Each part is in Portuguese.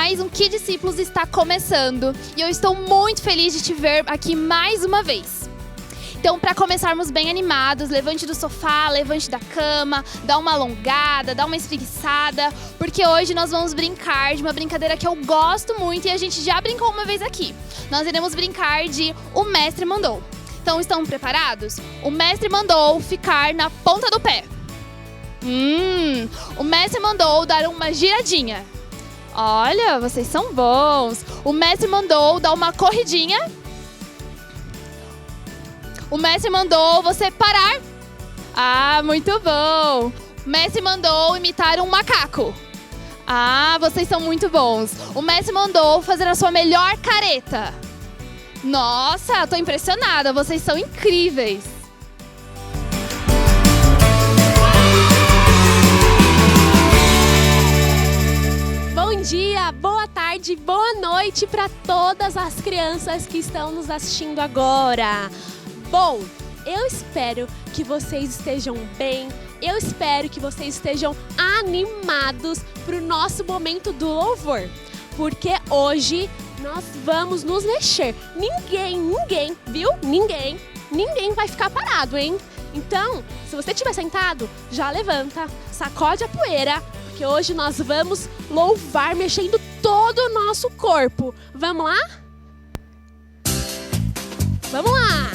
mais um Que Discípulos está começando e eu estou muito feliz de te ver aqui mais uma vez. Então, para começarmos bem animados, levante do sofá, levante da cama, dá uma alongada, dá uma espreguiçada, porque hoje nós vamos brincar de uma brincadeira que eu gosto muito e a gente já brincou uma vez aqui. Nós iremos brincar de O Mestre Mandou. Então, estão preparados? O Mestre mandou ficar na ponta do pé. O Mestre mandou dar uma giradinha. Olha, vocês são bons. O Mestre mandou dar uma corridinha. O Mestre mandou você parar. Ah, muito bom. O Mestre mandou imitar um macaco. Ah, vocês são muito bons. O Mestre mandou fazer a sua melhor careta. Nossa, tô impressionada. Vocês são incríveis. Bom dia, boa tarde, boa noite para todas as crianças que estão nos assistindo agora. Bom, eu espero que vocês estejam bem, eu espero que vocês estejam animados para o nosso momento do louvor, porque hoje nós vamos nos mexer. Ninguém, viu? Ninguém vai ficar parado, hein? Então, se você estiver sentado, já levanta, sacode a poeira, porque hoje nós vamos louvar mexendo todo o nosso corpo. Vamos lá? Vamos lá!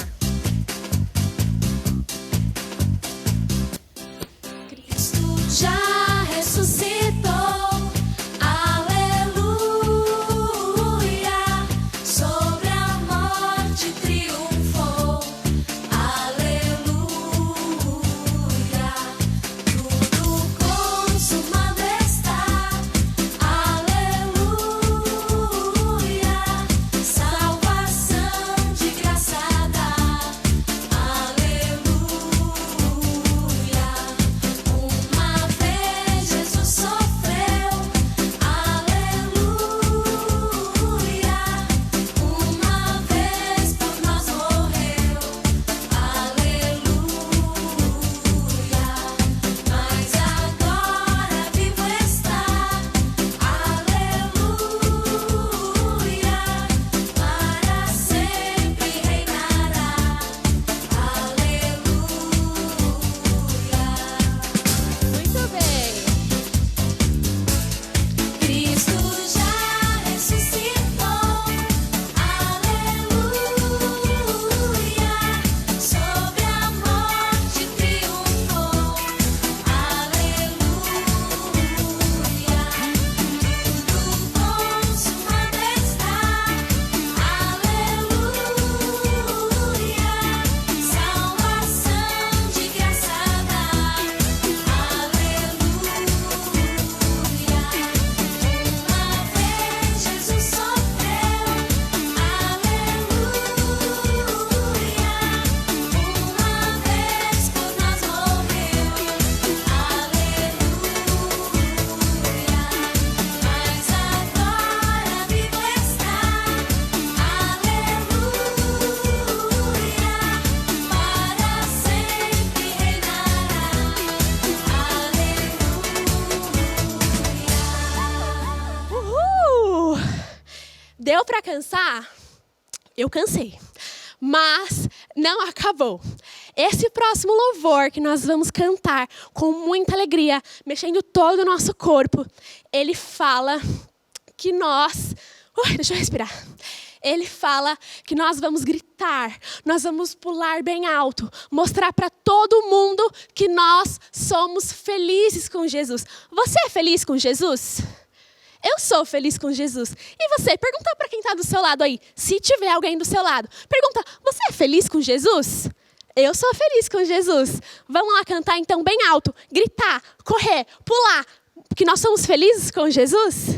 Cristo já ressuscitou, aleluia, sobre a morte triunfou, aleluia, tudo consumado está, aleluia, salvação de graça dá, aleluia. Uma vez Jesus sofreu, aleluia. Uma vez por nós morreu, aleluia. Mas agora vivo está, aleluia. Para sempre reinará, aleluia. Muito bem! Cristo já ressuscitou, aleluia, sobre a morte triunfou, aleluia, tudo consumado está, aleluia, salvação de graça dá, aleluia. Uma vez Jesus sofreu, aleluia. Uma vez por nós morreu, aleluia. Mas agora vivo está, aleluia. Para sempre reinará, aleluia. Uhul! Deu pra cansar? Eu cansei. Mas não acabou. Esse próximo louvor que nós vamos cantar com muita alegria, mexendo todo o nosso corpo, ele fala que nós... deixa eu respirar. Ele fala que nós vamos gritar, nós vamos pular bem alto, mostrar para todo mundo que nós somos felizes com Jesus. Você é feliz com Jesus? Eu sou feliz com Jesus. E você? Pergunta para quem está do seu lado aí. Se tiver alguém do seu lado. Pergunta, você é feliz com Jesus? Eu sou feliz com Jesus. Vamos lá cantar então bem alto. Gritar, correr, pular. Que nós somos felizes com Jesus?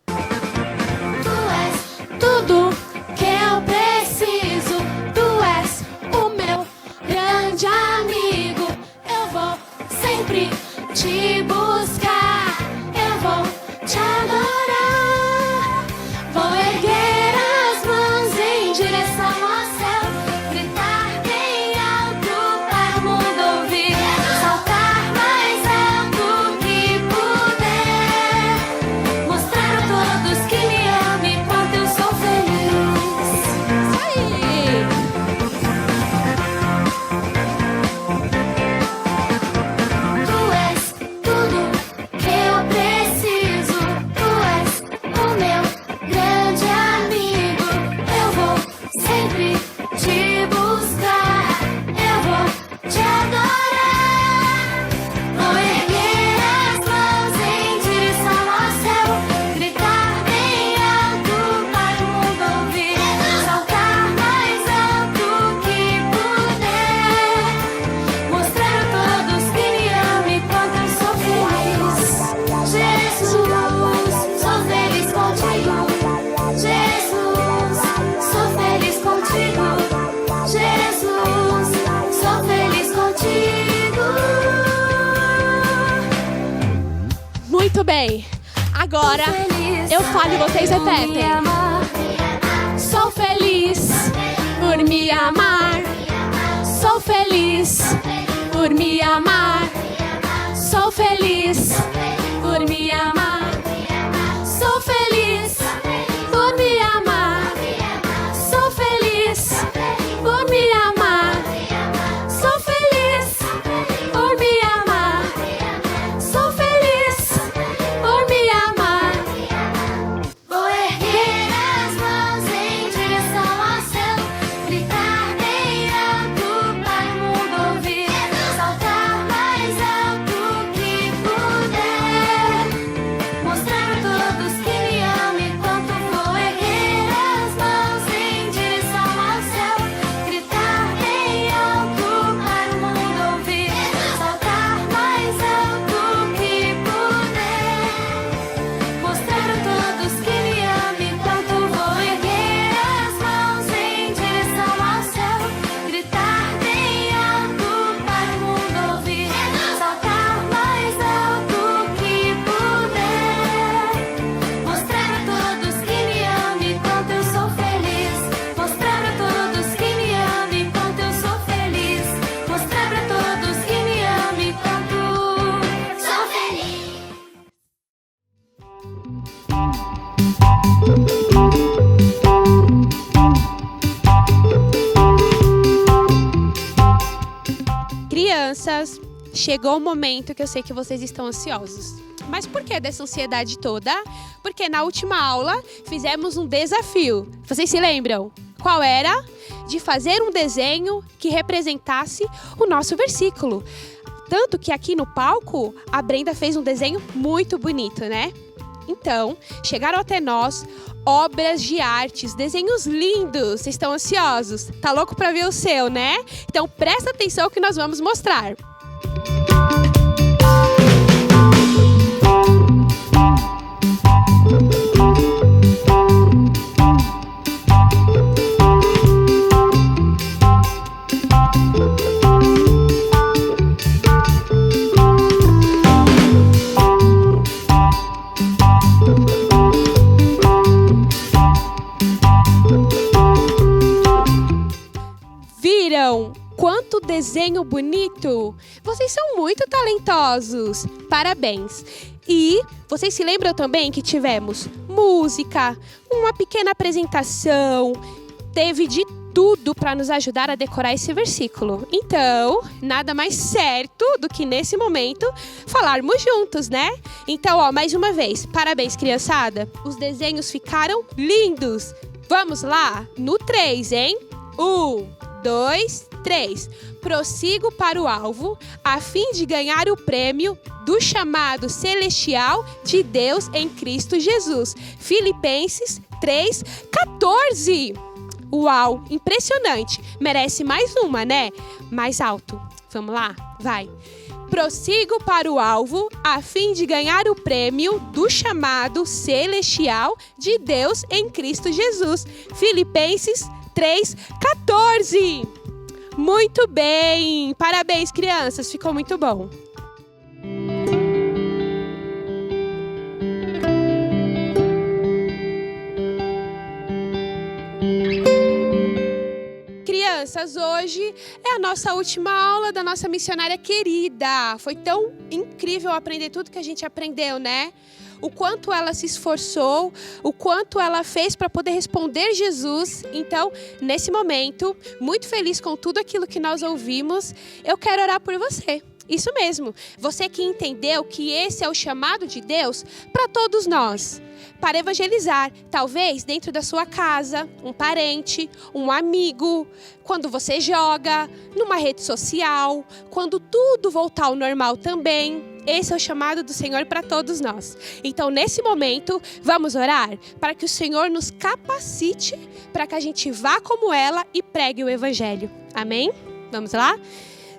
Tu és tudo que eu preciso. Tu és o meu grande amigo. Eu vou sempre te buscar. Eu vou te adorar. Vou erguer as mãos em direção ao céu, gritar bem alto para o mundo ouvir, saltar mais alto que puder, mostrar a todos que Amém. Agora eu falo e vocês repetem. Sou feliz por me amar. Sou feliz por me amar. Sou feliz por me amar. Sou feliz por me amar. Sou feliz por me amar. Sou feliz por me amar. Sou feliz por me amar. Vou erguer as mãos em direção ao céu, gritar bem alto para o mundo ouvir, saltar mais alto que puder, mostrar a todos que me amam enquanto vou erguer as mãos em direção ao céu, gritar bem alto para o mundo ouvir, saltar mais alto que puder, mostrar a todos que me amam enquanto vou erguer as mãos em direção ao céu, gritar bem alto para o mundo ouvir, saltar mais alto que puder, mostrar a todos que me amam enquanto eu sou feliz, mostrar a todos que me amam enquanto eu sou feliz, mostrar a todos que me amam enquanto sou feliz. Crianças, chegou o momento que eu sei que vocês estão ansiosos. Mas por que dessa ansiedade toda? Porque na última aula fizemos um desafio. Vocês se lembram? Qual era? De fazer um desenho que representasse o nosso versículo. Tanto que aqui no palco, a Brenda fez um desenho muito bonito, né? Então, chegaram até nós obras de artes, desenhos lindos. Vocês estão ansiosos? Tá louco para ver o seu, né? Então, presta atenção que nós vamos mostrar. Viram quanto desenho bonito? Vocês são muito talentosos. Parabéns. E vocês se lembram também que tivemos música, uma pequena apresentação, teve de tudo para nos ajudar a decorar esse versículo. Então, nada mais certo do que nesse momento falarmos juntos, né? Então, mais uma vez, parabéns, criançada. Os desenhos ficaram lindos. Vamos lá? No 3, hein? 1, 2, 3. Prossigo para o alvo, a fim de ganhar o prêmio do chamado celestial de Deus em Cristo Jesus. Filipenses 3:14. Uau, impressionante. Merece mais uma, né? Mais alto. Vamos lá? Vai. Prossigo para o alvo, a fim de ganhar o prêmio do chamado celestial de Deus em Cristo Jesus. Filipenses 3:14. Muito bem! Parabéns, crianças! Ficou muito bom. Crianças, hoje é a nossa última aula da nossa missionária querida. Foi tão incrível aprender tudo que a gente aprendeu, né? O quanto ela se esforçou, o quanto ela fez para poder responder Jesus. Então, nesse momento, muito feliz com tudo aquilo que nós ouvimos, eu quero orar por você. Isso mesmo, você que entendeu que esse é o chamado de Deus para todos nós. Para evangelizar, talvez dentro da sua casa, um parente, um amigo, quando você joga, numa rede social, quando tudo voltar ao normal também. Esse é o chamado do Senhor para todos nós. Então, nesse momento, vamos orar para que o Senhor nos capacite para que a gente vá como ela e pregue o Evangelho. Amém? Vamos lá?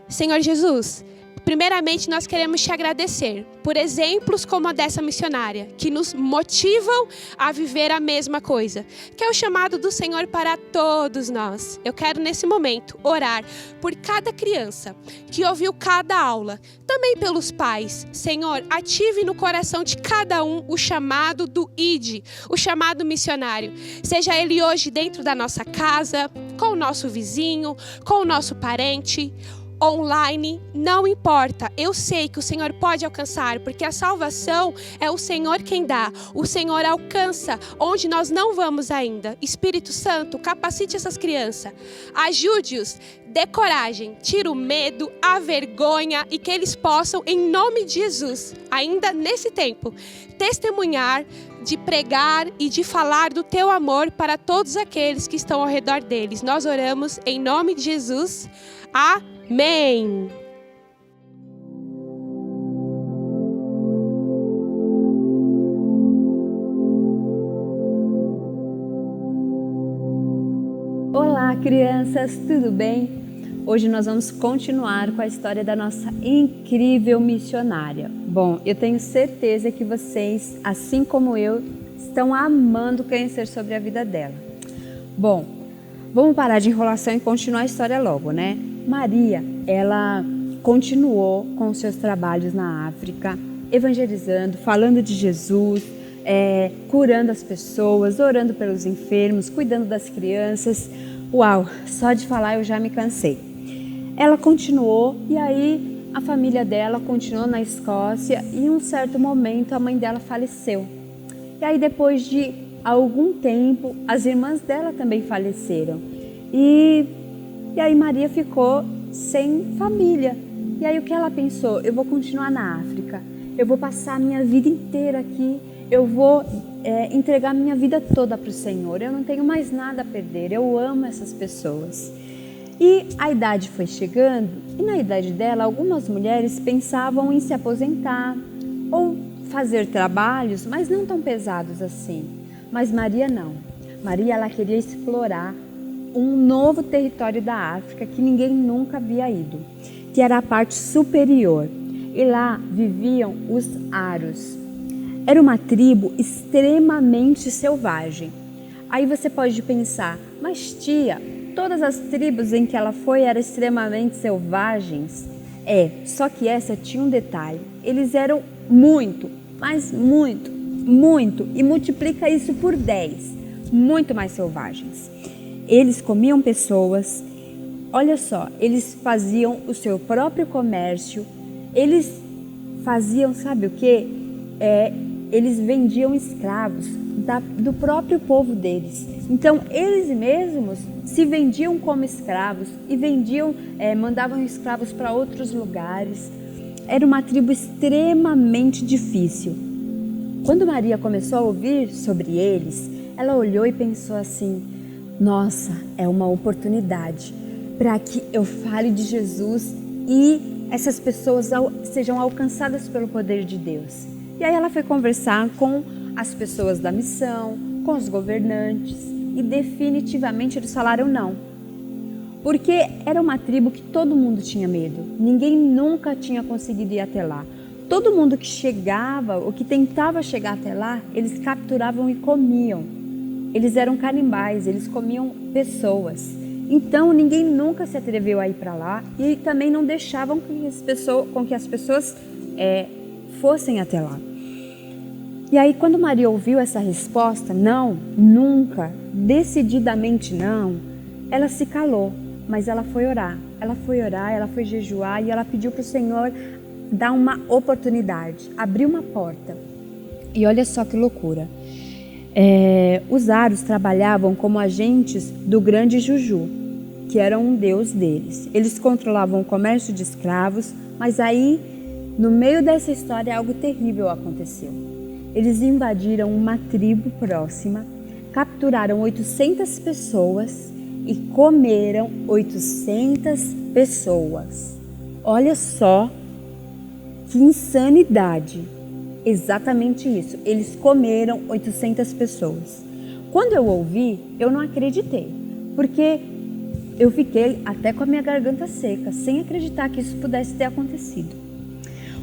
Senhor Jesus, Primeiramente, nós queremos te agradecer por exemplos como a dessa missionária, que nos motivam a viver a mesma coisa, que é o chamado do Senhor para todos nós. Eu quero, nesse momento, orar por cada criança que ouviu cada aula, também pelos pais. Senhor, ative no coração de cada um o chamado do ID, o chamado missionário. Seja ele hoje dentro da nossa casa, com o nosso vizinho, com o nosso parente, online, não importa. Eu sei que o Senhor pode alcançar, porque a salvação é o Senhor quem dá. O Senhor alcança onde nós não vamos ainda. Espírito Santo, capacite essas crianças. Ajude-os, dê coragem, tira o medo, a vergonha e que eles possam, em nome de Jesus, ainda nesse tempo, testemunhar, de pregar e de falar do teu amor para todos aqueles que estão ao redor deles. Nós oramos em nome de Jesus. Amém. Olá, crianças, tudo bem? Hoje nós vamos continuar com a história da nossa incrível missionária. Bom, eu tenho certeza que vocês, assim como eu, estão amando conhecer sobre a vida dela. Bom, vamos parar de enrolação e continuar a história logo, né? Maria, ela continuou com os seus trabalhos na África, evangelizando, falando de Jesus, curando as pessoas, orando pelos enfermos, cuidando das crianças. Uau, só de falar eu já me cansei. Ela continuou e aí a família dela continuou na Escócia e em um certo momento a mãe dela faleceu. E aí depois de algum tempo as irmãs dela também faleceram. E aí Maria ficou sem família. E aí o que ela pensou? Eu vou continuar na África, eu vou passar a minha vida inteira aqui, eu vou entregar minha vida toda para o Senhor, eu não tenho mais nada a perder, eu amo essas pessoas. E a idade foi chegando e na idade dela algumas mulheres pensavam em se aposentar ou fazer trabalhos, mas não tão pesados assim. Mas Maria não. Maria, ela queria explorar um novo território da África que ninguém nunca havia ido, que era a parte superior. E lá viviam os Aros. Era uma tribo extremamente selvagem. Aí você pode pensar, mas tia, todas as tribos em que ela foi eram extremamente selvagens? Só que essa tinha um detalhe. Eles eram muito, mas muito, e multiplica isso por 10, muito mais selvagens. Eles comiam pessoas, olha só, eles faziam o seu próprio comércio, eles faziam, sabe o quê? Eles vendiam escravos do próprio povo deles. Então, eles mesmos se vendiam como escravos e mandavam escravos para outros lugares. Era uma tribo extremamente difícil. Quando Maria começou a ouvir sobre eles, ela olhou e pensou assim: nossa, é uma oportunidade para que eu fale de Jesus e essas pessoas sejam alcançadas pelo poder de Deus. E aí ela foi conversar com as pessoas da missão, com os governantes e definitivamente eles falaram não. Porque era uma tribo que todo mundo tinha medo, ninguém nunca tinha conseguido ir até lá. Todo mundo que chegava ou que tentava chegar até lá, eles capturavam e comiam. Eles eram canibais, eles comiam pessoas. Então ninguém nunca se atreveu a ir para lá e também não deixavam que as pessoas fossem até lá. E aí quando Maria ouviu essa resposta, não, nunca, decididamente não, ela se calou, mas ela foi orar, ela foi jejuar e ela pediu para o Senhor dar uma oportunidade, abrir uma porta. E olha só que loucura. Os Aros trabalhavam como agentes do grande Juju, que era um deus deles. Eles controlavam o comércio de escravos, mas aí, no meio dessa história, algo terrível aconteceu. Eles invadiram uma tribo próxima, capturaram 800 pessoas e comeram 800 pessoas. Olha só que insanidade! Exatamente isso, eles comeram 800 pessoas. Quando eu ouvi, eu não acreditei, porque eu fiquei até com a minha garganta seca, sem acreditar que isso pudesse ter acontecido.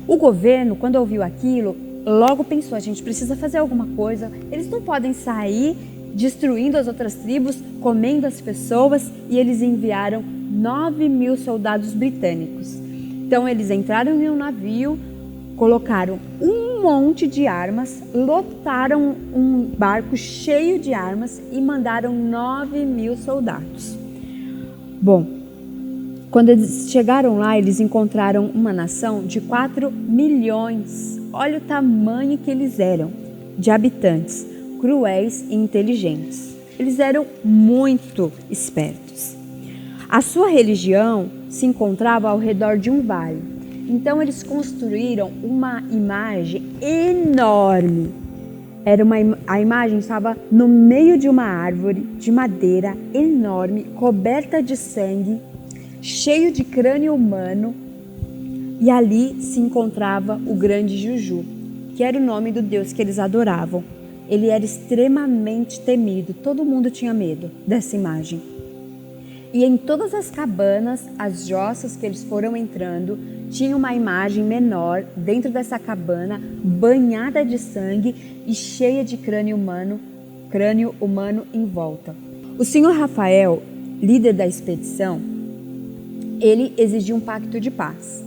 O governo, quando ouviu aquilo, logo pensou, a gente precisa fazer alguma coisa, eles não podem sair destruindo as outras tribos, comendo as pessoas, e eles enviaram 9.000 soldados britânicos. Então eles entraram em um navio, colocaram um monte de armas, lotaram um barco cheio de armas e mandaram 9.000 soldados. Bom, quando eles chegaram lá, eles encontraram uma nação de 4 milhões. Olha o tamanho que eles eram, de habitantes, cruéis e inteligentes. Eles eram muito espertos. A sua religião se encontrava ao redor de um vale. Então eles construíram uma imagem enorme. A imagem estava no meio de uma árvore de madeira enorme, coberta de sangue, cheio de crânio humano, e ali se encontrava o grande Juju, que era o nome do deus que eles adoravam. Ele era extremamente temido, todo mundo tinha medo dessa imagem. E em todas as cabanas, as jossas que eles foram entrando, tinha uma imagem menor dentro dessa cabana, banhada de sangue e cheia de crânio humano em volta. O senhor Rafael, líder da expedição, ele exigiu um pacto de paz.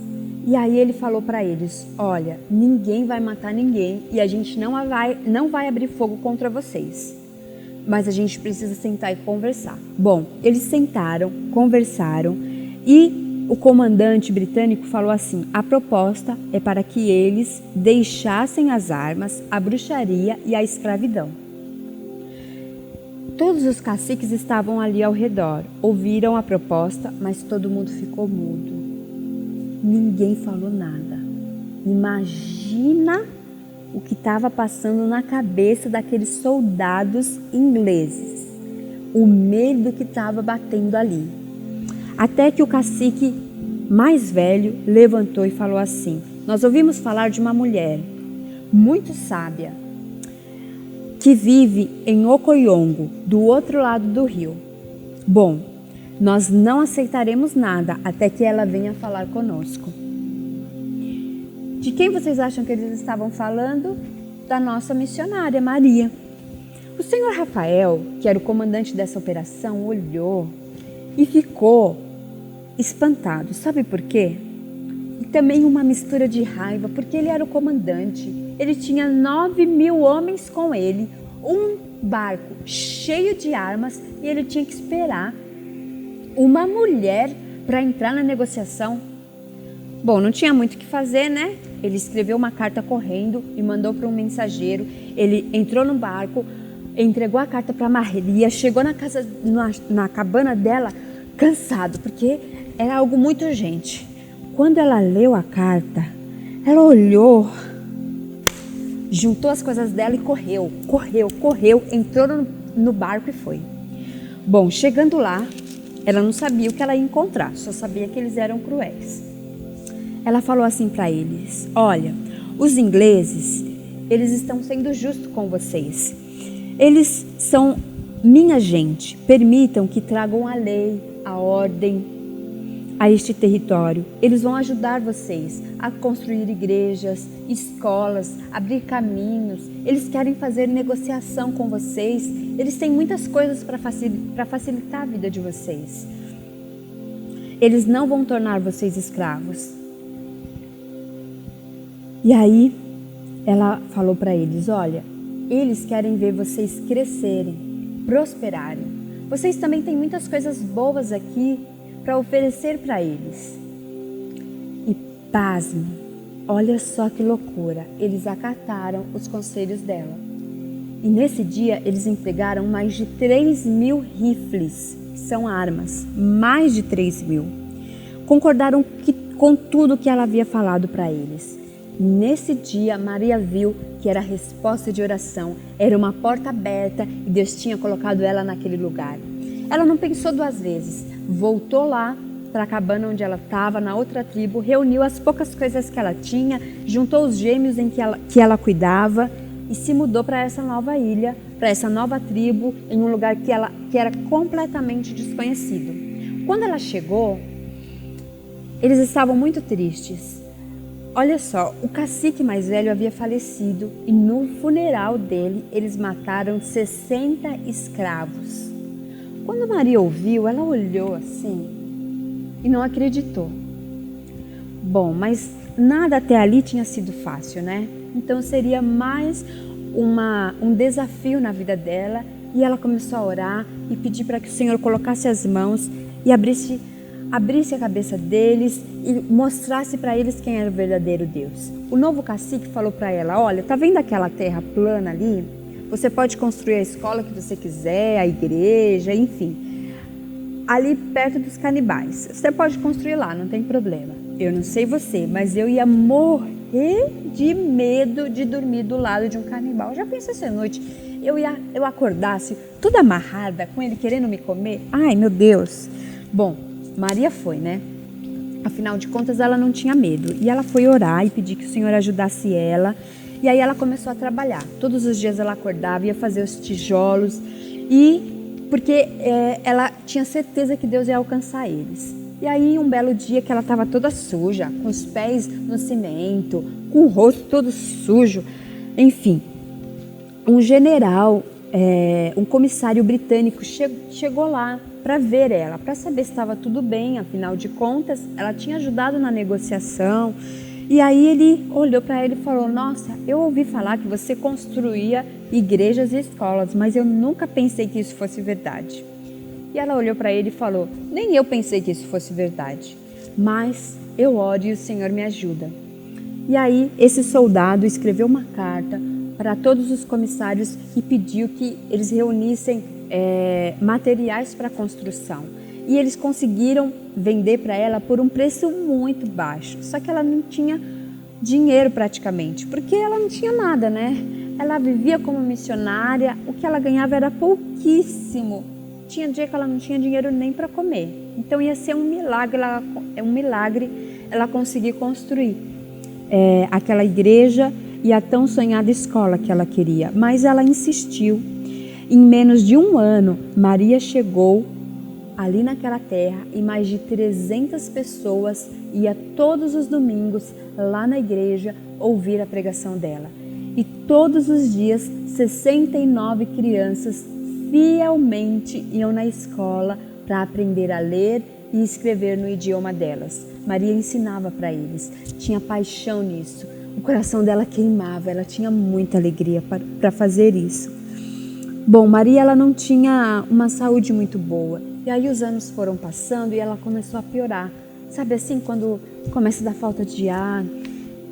E aí ele falou para eles, olha, ninguém vai matar ninguém e a gente não vai abrir fogo contra vocês. Mas a gente precisa sentar e conversar. Bom, eles sentaram, conversaram e o comandante britânico falou assim, a proposta é para que eles deixassem as armas, a bruxaria e a escravidão. Todos os caciques estavam ali ao redor, ouviram a proposta, mas todo mundo ficou mudo. Ninguém falou nada. Imagina o que estava passando na cabeça daqueles soldados ingleses. O medo que estava batendo ali. Até que o cacique mais velho levantou e falou assim, nós ouvimos falar de uma mulher muito sábia que vive em Ocoiongo, do outro lado do rio. Bom, nós não aceitaremos nada até que ela venha falar conosco. De quem vocês acham que eles estavam falando? Da nossa missionária, Maria. O senhor Rafael, que era o comandante dessa operação, olhou e ficou espantado. Sabe por quê? E também uma mistura de raiva, porque ele era o comandante. Ele tinha 9.000 homens com ele, um barco cheio de armas e ele tinha que esperar uma mulher para entrar na negociação. Bom, não tinha muito o que fazer, né? Ele escreveu uma carta correndo e mandou para um mensageiro. Ele entrou no barco, entregou a carta para Maria, chegou na cabana dela cansado, porque era algo muito urgente. Quando ela leu a carta, ela olhou, juntou as coisas dela e correu, entrou no barco e foi. Bom, chegando lá, ela não sabia o que ela ia encontrar, só sabia que eles eram cruéis. Ela falou assim para eles, olha, os ingleses, eles estão sendo justos com vocês. Eles são minha gente, permitam que tragam a lei, a ordem a este território. Eles vão ajudar vocês a construir igrejas, escolas, abrir caminhos. Eles querem fazer negociação com vocês. Eles têm muitas coisas para facilitar a vida de vocês. Eles não vão tornar vocês escravos. E aí, ela falou para eles, olha, eles querem ver vocês crescerem, prosperarem. Vocês também têm muitas coisas boas aqui para oferecer para eles. E pasme, olha só que loucura, eles acataram os conselhos dela. E nesse dia eles entregaram mais de 3.000 rifles, que são armas, mais de 3.000. Concordaram com tudo que ela havia falado para eles. Nesse dia, Maria viu que era a resposta de oração, era uma porta aberta e Deus tinha colocado ela naquele lugar. Ela não pensou duas vezes, voltou lá para a cabana onde ela estava, na outra tribo, reuniu as poucas coisas que ela tinha, juntou os gêmeos que ela cuidava e se mudou para essa nova ilha, para essa nova tribo, em um lugar que era completamente desconhecido. Quando ela chegou, eles estavam muito tristes. Olha só, o cacique mais velho havia falecido e no funeral dele eles mataram 60 escravos. Quando Maria ouviu, ela olhou assim e não acreditou. Bom, mas nada até ali tinha sido fácil, né? Então seria mais um desafio na vida dela, e ela começou a orar e pedir para que o Senhor colocasse as mãos e abrisse a cabeça deles e mostrasse para eles quem era o verdadeiro Deus. O novo cacique falou para ela: olha, tá vendo aquela terra plana ali? Você pode construir a escola que você quiser, a igreja, enfim, ali perto dos canibais. Você pode construir lá, não tem problema. Eu não sei você, mas eu ia morrer de medo de dormir do lado de um canibal. Já pensei essa noite, eu acordasse toda amarrada com ele querendo me comer? Ai, meu Deus! Bom, Maria foi, né? Afinal de contas, ela não tinha medo. E ela foi orar e pedir que o Senhor ajudasse ela. E aí ela começou a trabalhar. Todos os dias ela acordava, ia fazer os tijolos. Porque ela tinha certeza que Deus ia alcançar eles. E aí, um belo dia que ela estava toda suja, com os pés no cimento, com o rosto todo sujo. Enfim, um general, um comissário britânico chegou lá para ver ela, para saber se estava tudo bem. Afinal de contas, ela tinha ajudado na negociação. E aí ele olhou para ele e falou: nossa, eu ouvi falar que você construía igrejas e escolas, mas eu nunca pensei que isso fosse verdade. E ela olhou para ele e falou: nem eu pensei que isso fosse verdade, mas eu oro e o Senhor me ajuda. E aí esse soldado escreveu uma carta para todos os comissários e pediu que eles reunissem materiais para construção. E eles conseguiram vender para ela por um preço muito baixo. Só que ela não tinha dinheiro praticamente, porque ela não tinha nada, né? Ela vivia como missionária, o que ela ganhava era pouquíssimo. Tinha dia que ela não tinha dinheiro nem para comer. Então ia ser um milagre ela conseguir construir aquela igreja e a tão sonhada escola que ela queria. Mas ela insistiu. Em menos de um ano, Maria chegou ali naquela terra e mais de 300 pessoas iam todos os domingos lá na igreja ouvir a pregação dela. E todos os dias, 69 crianças fielmente iam na escola para aprender a ler e escrever no idioma delas. Maria ensinava para eles, tinha paixão nisso, o coração dela queimava, ela tinha muita alegria para fazer isso. Bom, Maria ela não tinha uma saúde muito boa, e aí os anos foram passando e ela começou a piorar. Sabe assim, quando começa a dar falta de ar,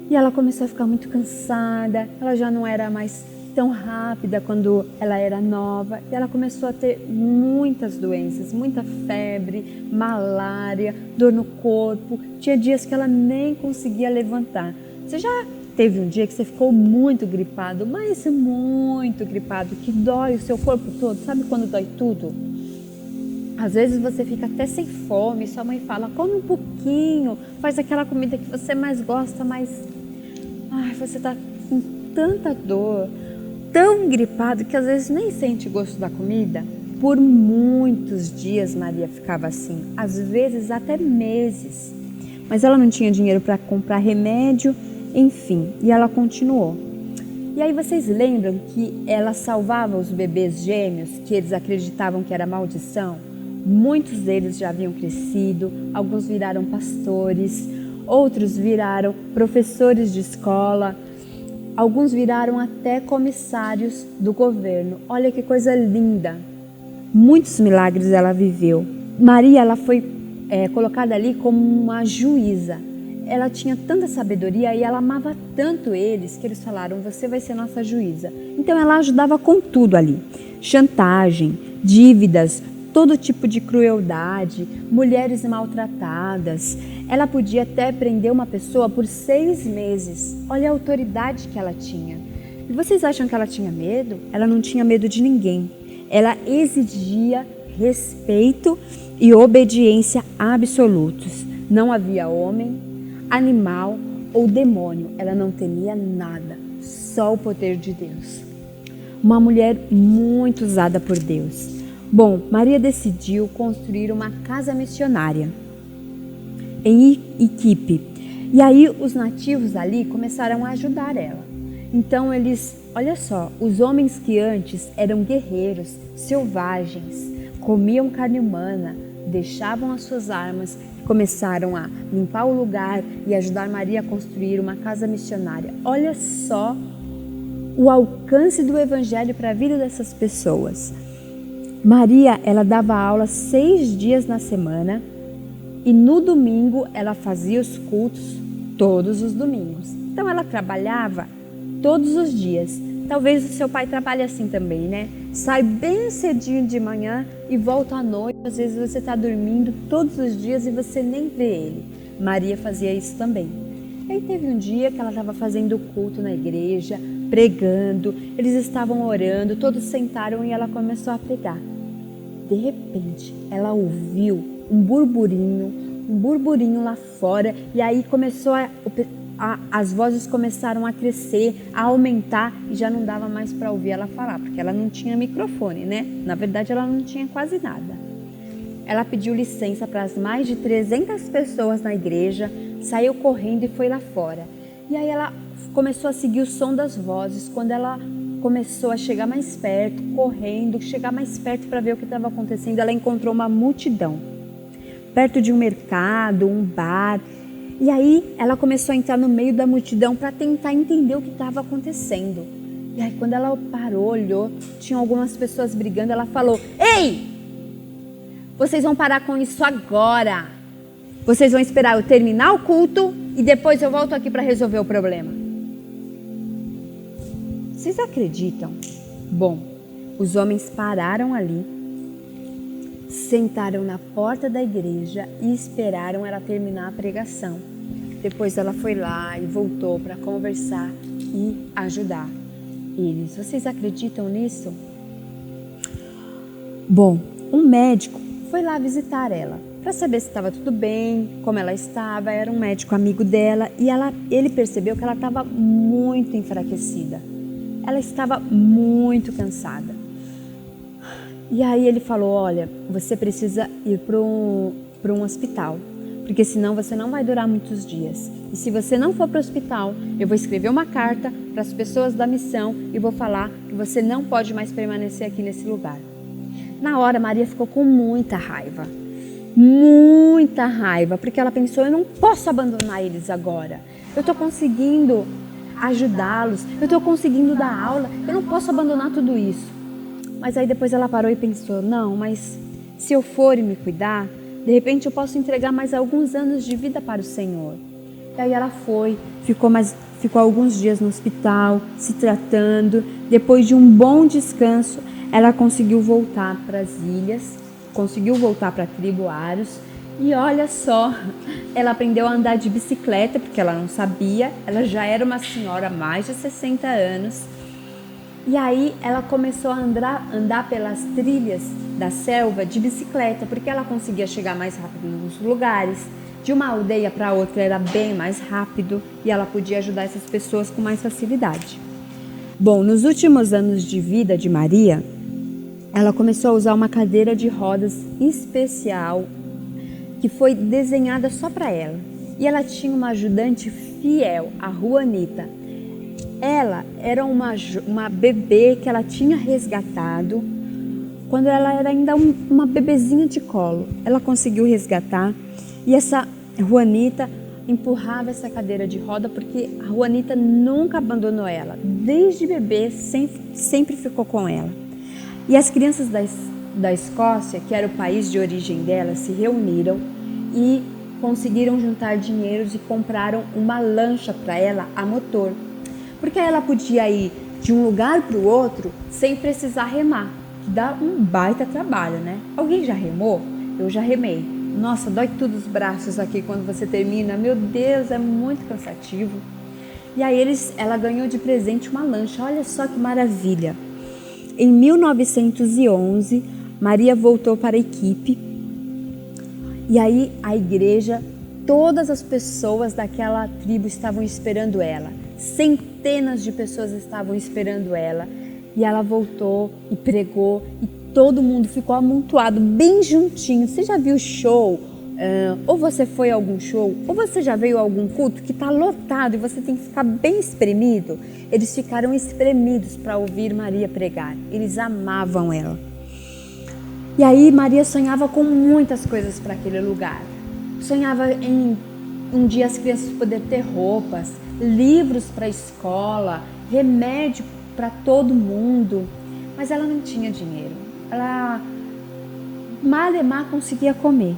e ela começou a ficar muito cansada, ela já não era mais tão rápida quando ela era nova, e ela começou a ter muitas doenças, muita febre, malária, dor no corpo. Tinha dias que ela nem conseguia levantar. Você já teve um dia que você ficou muito gripado, mas muito gripado, que dói o seu corpo todo? Sabe quando dói tudo? Às vezes você fica até sem fome, sua mãe fala: come um pouquinho, faz aquela comida que você mais gosta, mas você está com tanta dor, tão gripado que às vezes nem sente gosto da comida. Por muitos dias Maria ficava assim, às vezes até meses. Mas ela não tinha dinheiro para comprar remédio, enfim, e ela continuou. E aí vocês lembram que ela salvava os bebês gêmeos, que eles acreditavam que era maldição? Muitos deles já haviam crescido, alguns viraram pastores, outros viraram professores de escola, alguns viraram até comissários do governo. Olha que coisa linda! Muitos milagres ela viveu. Maria ela foi colocada ali como uma juíza. Ela tinha tanta sabedoria e ela amava tanto eles que eles falaram: você vai ser nossa juíza. Então ela ajudava com tudo ali. Chantagem, dívidas, todo tipo de crueldade, mulheres maltratadas. Ela podia até prender uma pessoa por 6 meses. Olha a autoridade que ela tinha. E vocês acham que ela tinha medo? Ela não tinha medo de ninguém. Ela exigia respeito e obediência absolutos. Não havia homem, animal ou demônio. Ela não temia nada, só o poder de Deus. Uma mulher muito usada por Deus. Bom, Maria decidiu construir uma casa missionária em Iquipe. E aí os nativos ali começaram a ajudar ela. Então eles, olha só, os homens que antes eram guerreiros, selvagens, comiam carne humana, deixavam as suas armas, começaram a limpar o lugar e ajudar Maria a construir uma casa missionária. Olha só o alcance do evangelho para a vida dessas pessoas. Maria, ela dava aula 6 dias na semana e no domingo ela fazia os cultos todos os domingos. Então ela trabalhava todos os dias. Talvez o seu pai trabalhe assim também, né? Sai bem cedinho de manhã e volta à noite. Às vezes você está dormindo todos os dias e você nem vê ele. Maria fazia isso também. E aí teve um dia que ela estava fazendo culto na igreja, pregando, eles estavam orando, todos sentaram e ela começou a pregar. De repente, ela ouviu um burburinho lá fora, e aí começou as vozes começaram a crescer, a aumentar, e já não dava mais para ouvir ela falar, porque ela não tinha microfone, né? Na verdade, ela não tinha quase nada. Ela pediu licença para as mais de 300 pessoas na igreja, saiu correndo e foi lá fora. E aí ela começou a seguir o som das vozes. Quando ela começou a chegar mais perto, correndo, chegar mais perto para ver o que estava acontecendo, ela encontrou uma multidão, perto de um mercado, um bar. E aí ela começou a entrar no meio da multidão para tentar entender o que estava acontecendo. E aí quando ela parou, olhou, tinha algumas pessoas brigando, ela falou: "Ei! Vocês vão parar com isso agora. Vocês vão esperar eu terminar o culto e depois eu volto aqui para resolver o problema." Vocês acreditam? Bom, os homens pararam ali, sentaram na porta da igreja e esperaram ela terminar a pregação. Depois ela foi lá e voltou para conversar e ajudar eles. Vocês acreditam nisso? Bom, um médico foi lá visitar ela para saber se estava tudo bem, como ela estava. Era um médico amigo dela e ele percebeu que ela estava muito enfraquecida. Ela estava muito cansada. E aí ele falou: "Olha, você precisa ir para um hospital, porque senão você não vai durar muitos dias. E se você não for para o hospital, eu vou escrever uma carta para as pessoas da missão e vou falar que você não pode mais permanecer aqui nesse lugar." Na hora, Maria ficou com muita raiva, porque ela pensou: "Eu não posso abandonar eles agora. Eu estou conseguindo ajudá-los, eu estou conseguindo dar aula, eu não posso abandonar tudo isso." Mas aí depois ela parou e pensou: "Não, mas se eu for e me cuidar, de repente eu posso entregar mais alguns anos de vida para o Senhor." E aí ela foi, ficou alguns dias no hospital, se tratando. Depois de um bom descanso, ela conseguiu voltar para as ilhas, conseguiu voltar para a tribo Aros. E olha só, ela aprendeu a andar de bicicleta, porque ela não sabia. Ela já era uma senhora há mais de 60 anos. E aí ela começou a andar pelas trilhas da selva de bicicleta, porque ela conseguia chegar mais rápido nos lugares. De uma aldeia para outra era bem mais rápido e ela podia ajudar essas pessoas com mais facilidade. Bom, nos últimos anos de vida de Maria, ela começou a usar uma cadeira de rodas especial que foi desenhada só para ela. E ela tinha uma ajudante fiel, a Juanita. Ela era uma bebê que ela tinha resgatado quando ela era ainda uma bebezinha de colo. Ela conseguiu resgatar e essa Juanita empurrava essa cadeira de roda, porque a Juanita nunca abandonou ela. Desde bebê sempre ficou com ela. E as crianças da Escócia, que era o país de origem dela, se reuniram e conseguiram juntar dinheiros e compraram uma lancha para ela a motor. Porque ela podia ir de um lugar para o outro sem precisar remar, que dá um baita trabalho, né? Alguém já remou? Eu já remei. Nossa, dói tudo os braços aqui quando você termina. Meu Deus, é muito cansativo. E aí ela ganhou de presente uma lancha. Olha só que maravilha. Em 1911, Maria voltou para a Iquipe. E aí a igreja, todas as pessoas daquela tribo estavam esperando ela. Centenas de pessoas estavam esperando ela. E ela voltou e pregou. E todo mundo ficou amontoado bem juntinho. Você já viu show? Ou você foi a algum show, ou você já veio a algum culto que está lotado e você tem que ficar bem espremido? Eles ficaram espremidos para ouvir Maria pregar. Eles amavam ela. E aí Maria sonhava com muitas coisas para aquele lugar. Sonhava em um dia as crianças poderem ter roupas, livros para a escola, remédio para todo mundo. Mas ela não tinha dinheiro. Ela malemar conseguia comer.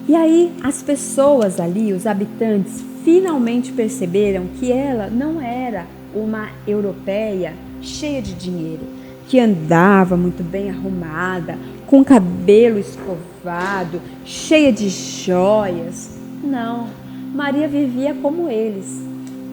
E aí as pessoas ali, os habitantes, finalmente perceberam que ela não era uma europeia cheia de dinheiro, que andava muito bem arrumada, com cabelo escovado, cheia de joias. Não, Maria vivia como eles.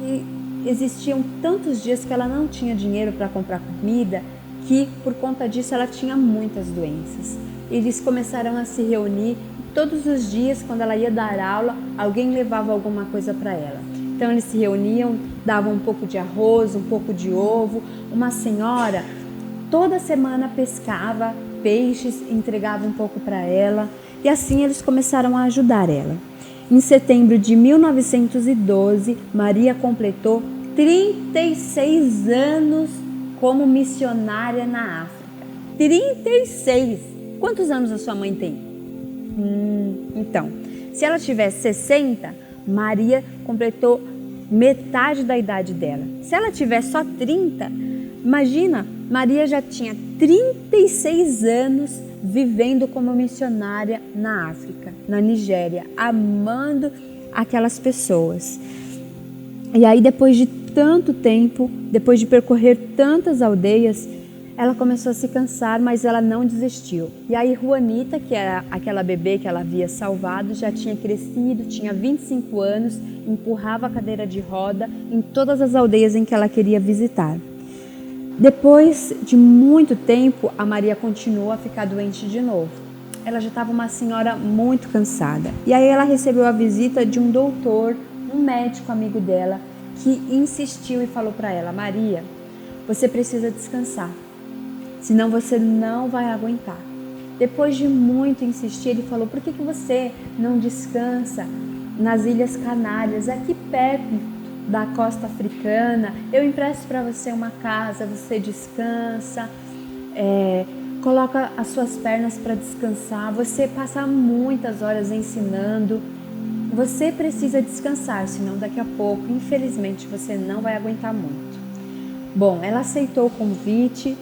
E existiam tantos dias que ela não tinha dinheiro para comprar comida, que por conta disso ela tinha muitas doenças. Eles começaram a se reunir. Todos os dias, quando ela ia dar aula, alguém levava alguma coisa para ela. Então eles se reuniam, davam um pouco de arroz, um pouco de ovo. Uma senhora toda semana pescava peixes, entregava um pouco para ela. E assim eles começaram a ajudar ela. Em setembro de 1912, Maria completou 36 anos como missionária na África. 36! Quantos anos a sua mãe tem? Então, se ela tivesse 60, Maria completou metade da idade dela. Se ela tivesse só 30, imagina, Maria já tinha 36 anos vivendo como missionária na África, na Nigéria, amando aquelas pessoas. E aí, depois de tanto tempo, depois de percorrer tantas aldeias, ela começou a se cansar, mas ela não desistiu. E aí Juanita, que era aquela bebê que ela havia salvado, já tinha crescido, tinha 25 anos, empurrava a cadeira de roda em todas as aldeias em que ela queria visitar. Depois de muito tempo, a Maria continuou a ficar doente de novo. Ela já estava uma senhora muito cansada. E aí ela recebeu a visita de um doutor, um médico amigo dela, que insistiu e falou para ela: Maria, você precisa descansar. Senão você não vai aguentar. Depois de muito insistir, ele falou: por que você não descansa nas Ilhas Canárias, aqui perto da costa africana? Eu empresto para você uma casa, você descansa, coloca as suas pernas para descansar, você passa muitas horas ensinando. Você precisa descansar, senão daqui a pouco, infelizmente, você não vai aguentar muito. Bom, ela aceitou o convite.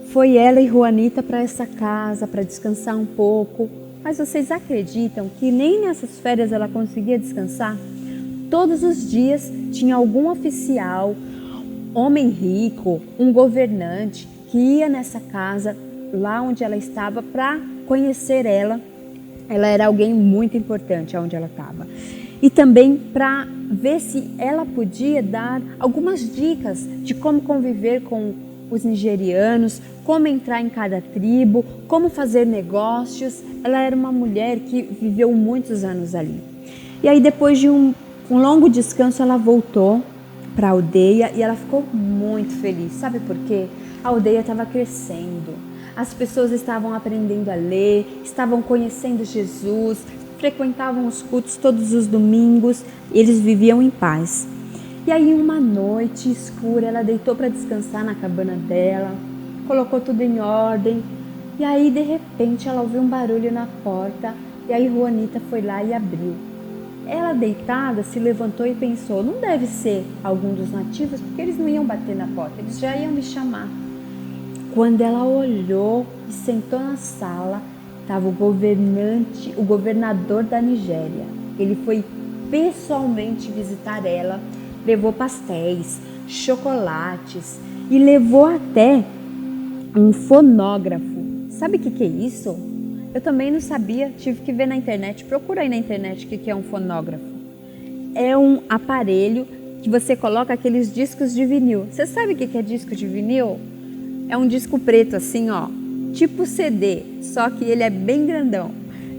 Foi ela e Juanita para essa casa, para descansar um pouco. Mas vocês acreditam que nem nessas férias ela conseguia descansar? Todos os dias tinha algum oficial, homem rico, um governante, que ia nessa casa, lá onde ela estava, para conhecer ela. Ela era alguém muito importante onde ela estava. E também para ver se ela podia dar algumas dicas de como conviver com os nigerianos, como entrar em cada tribo, como fazer negócios. Ela era uma mulher que viveu muitos anos ali. E aí, depois de um longo descanso, ela voltou para a aldeia e ela ficou muito feliz. Sabe por quê? A aldeia estava crescendo. As pessoas estavam aprendendo a ler, estavam conhecendo Jesus, frequentavam os cultos todos os domingos, e eles viviam em paz. E aí, uma noite escura, ela deitou para descansar na cabana dela, colocou tudo em ordem. E aí, de repente, ela ouviu um barulho na porta, e aí Juanita foi lá e abriu. Ela, deitada, se levantou e pensou: não deve ser algum dos nativos, porque eles não iam bater na porta, eles já iam me chamar. Quando ela olhou e sentou na sala, estava o governador da Nigéria. Ele foi pessoalmente visitar ela, levou pastéis, chocolates e levou até um fonógrafo. Sabe o que é isso? Eu também não sabia, tive que ver na internet. Procura aí na internet o que é um fonógrafo. É um aparelho que você coloca aqueles discos de vinil. Você sabe o que é disco de vinil? É um disco preto assim, ó, tipo CD, só que ele é bem grandão.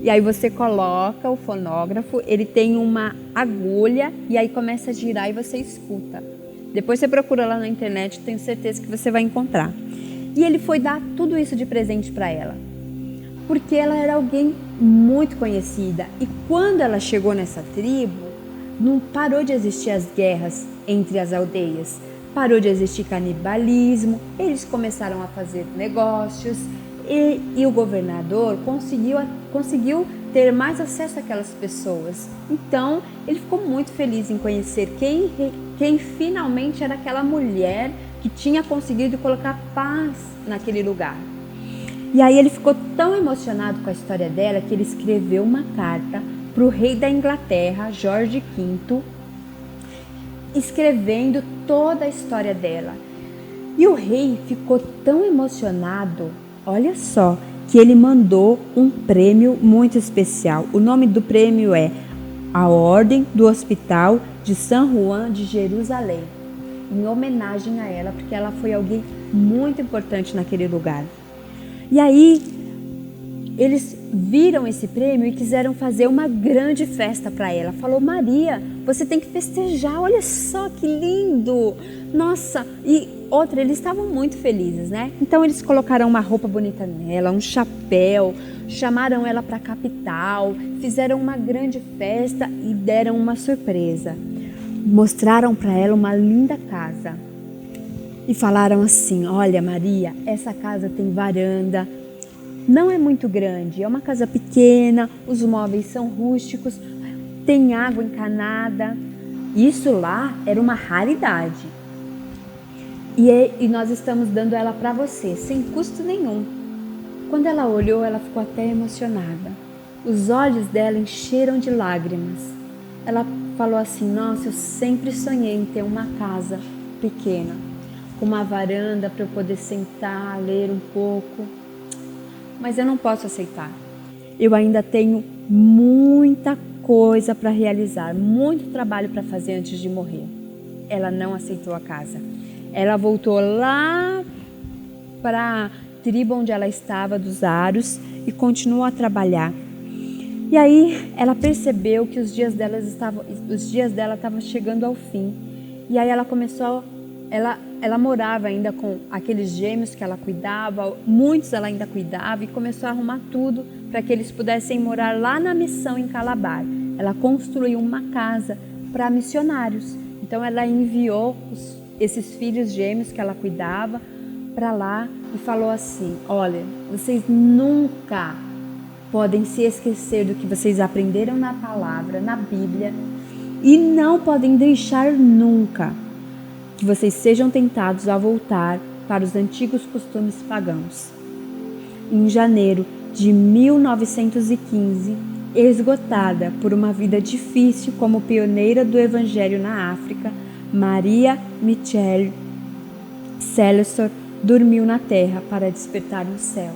E aí você coloca o fonógrafo, ele tem uma agulha e aí começa a girar e você escuta. Depois você procura lá na internet, tenho certeza que você vai encontrar. E ele foi dar tudo isso de presente para ela, porque ela era alguém muito conhecida. E quando ela chegou nessa tribo, não parou de existir as guerras entre as aldeias, parou de existir canibalismo, eles começaram a fazer negócios e o governador conseguiu ter mais acesso àquelas pessoas. Então, ele ficou muito feliz em conhecer quem finalmente era aquela mulher que tinha conseguido colocar paz naquele lugar. E aí ele ficou tão emocionado com a história dela que ele escreveu uma carta para o rei da Inglaterra, Jorge V, escrevendo toda a história dela. E o rei ficou tão emocionado, olha só, que ele mandou um prêmio muito especial. O nome do prêmio é a Ordem do Hospital de San Juan de Jerusalém, em homenagem a ela, porque ela foi alguém muito importante naquele lugar. E aí, eles viram esse prêmio e quiseram fazer uma grande festa para ela. Falou: Maria, você tem que festejar, olha só que lindo! Nossa, e outra, eles estavam muito felizes, né? Então eles colocaram uma roupa bonita nela, um chapéu, chamaram ela para a capital, fizeram uma grande festa e deram uma surpresa. Mostraram para ela uma linda casa e falaram assim: olha, Maria, essa casa tem varanda, não é muito grande, é uma casa pequena, os móveis são rústicos, tem água encanada. Isso lá era uma raridade. E nós estamos dando ela para você, sem custo nenhum. Quando ela olhou, ela ficou até emocionada. Os olhos dela encheram de lágrimas. Ela falou assim: nossa, eu sempre sonhei em ter uma casa pequena, com uma varanda para eu poder sentar, ler um pouco. Mas eu não posso aceitar. Eu ainda tenho muita coisa para realizar, muito trabalho para fazer antes de morrer. Ela não aceitou a casa. Ela voltou lá para a tribo onde ela estava, dos Aros, e continuou a trabalhar. E aí ela percebeu que os dias dela estavam chegando ao fim. E aí ela começou, ela morava ainda com aqueles gêmeos que ela cuidava, muitos ela ainda cuidava, e começou a arrumar tudo para que eles pudessem morar lá na missão em Calabar. Ela construiu uma casa para missionários. Então ela enviou esses filhos gêmeos que ela cuidava para lá e falou assim: olha, vocês nunca podem se esquecer do que vocês aprenderam na palavra, na Bíblia, e não podem deixar nunca que vocês sejam tentados a voltar para os antigos costumes pagãos. Em janeiro de 1915, esgotada por uma vida difícil como pioneira do Evangelho na África, Maria Michelle Celestor dormiu na terra para despertar no céu.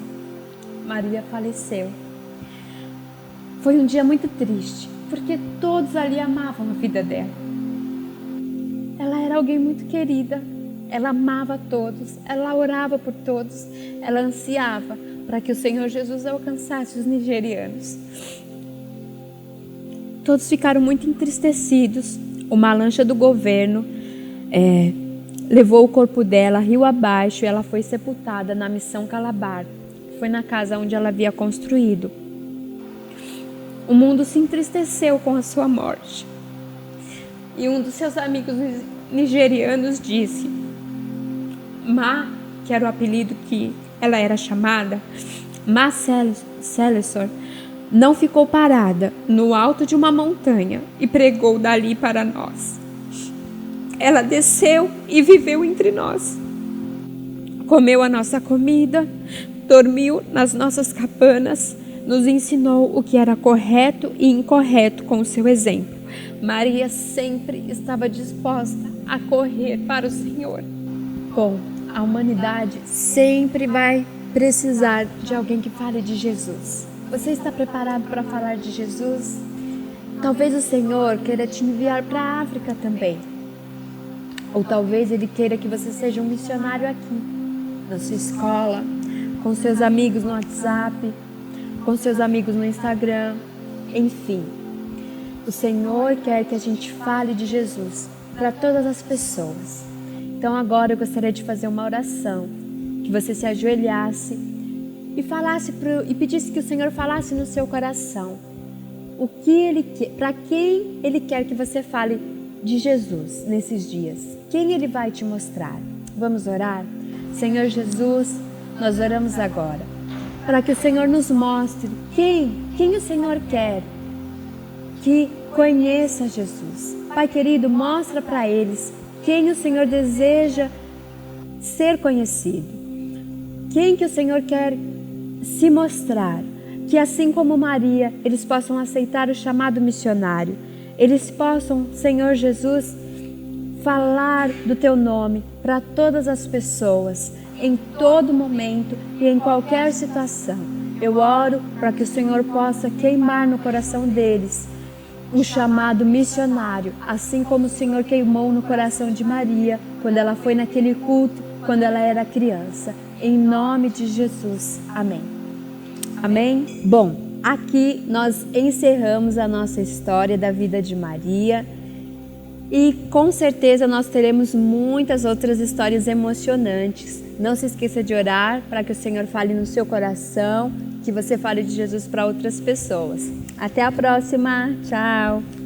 Maria faleceu. Foi um dia muito triste, porque todos ali amavam a vida dela. Ela era alguém muito querida, ela amava todos, ela orava por todos, ela ansiava para que o Senhor Jesus alcançasse os nigerianos. Todos ficaram muito entristecidos. Uma lancha do governo levou o corpo dela rio abaixo e ela foi sepultada na missão Calabar. Foi na casa onde ela havia construído. O mundo se entristeceu com a sua morte. E um dos seus amigos nigerianos disse: Ma, que era o apelido que ela era chamada, Ma Celestor, não ficou parada no alto de uma montanha e pregou dali para nós. Ela desceu e viveu entre nós. Comeu a nossa comida, dormiu nas nossas cabanas, nos ensinou o que era correto e incorreto com o seu exemplo. Maria sempre estava disposta a correr para o Senhor. Bom, a humanidade sempre vai precisar de alguém que fale de Jesus. Você está preparado para falar de Jesus? Talvez o Senhor queira te enviar para a África também. Ou talvez Ele queira que você seja um missionário aqui, na sua escola, com seus amigos no WhatsApp, com seus amigos no Instagram, enfim. O Senhor quer que a gente fale de Jesus para todas as pessoas. Então agora eu gostaria de fazer uma oração, que que você se ajoelhasse e falasse e pedisse que o Senhor falasse no seu coração o que Ele quer, para quem Ele quer que você fale de Jesus nesses dias. Quem Ele vai te mostrar? Vamos orar? Senhor Jesus, nós oramos agora para que o Senhor nos mostre quem o Senhor quer que conheça Jesus. Pai querido, mostra para eles quem o Senhor deseja ser conhecido. Quem que o Senhor quer se mostrar. Que assim como Maria, eles possam aceitar o chamado missionário. Eles possam, Senhor Jesus, falar do Teu nome para todas as pessoas, em todo momento e em qualquer situação. Eu oro para que o Senhor possa queimar no coração deles um chamado missionário, assim como o Senhor queimou no coração de Maria, quando ela foi naquele culto, quando ela era criança. Em nome de Jesus. Amém. Amém? Bom, aqui nós encerramos a nossa história da vida de Maria e com certeza nós teremos muitas outras histórias emocionantes. Não se esqueça de orar para que o Senhor fale no seu coração, que você fale de Jesus para outras pessoas. Até a próxima. Tchau!